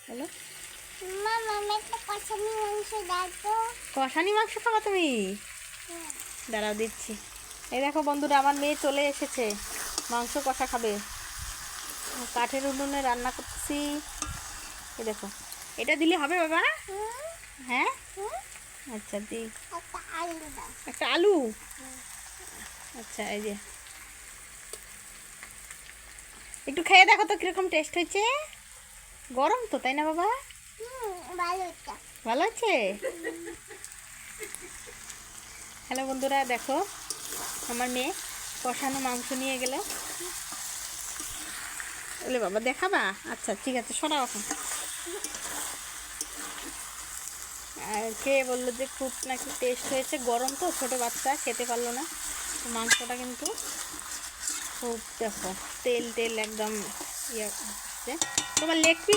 বলো। মামা একটা কষানি মাংস দাও তো। কষানি মাংস খাবা তুমি? দাঁড়াও দিচ্ছি। এই দেখো বন্ধুরা, আমার মেয়ে চলে এসেছে, মাংস কষা খাবে। কাঠের উনুনে রান্না করছি। এই দেখো, এটা দিলে হবে বাবা? হ্যাঁ আচ্ছা দি। একটা আলু দাও। একটা আলু? আচ্ছা এই যে, একটু খেয়ে দেখো তো কিরকম টেস্ট হয়েছে। গরম তো, তাই না বাবা? ভালো এটা। ভালো আছে? হ্যালো বন্ধুরা, দেখো আমার মেয়ে কষানো মাংস নিয়ে গেল। বলে বাবা দেখাবা? আচ্ছা ঠিক আছে, সরাও এখন। আর কে বললো যে খুব নাকি টেস্ট হয়েছে, গরম তো, ছোটো বাচ্চা খেতে পারলো না। মাংসটা কিন্তু খুব, দেখো তেল তেল একদম ইয়ে হচ্ছে। তোমার লেগ পিস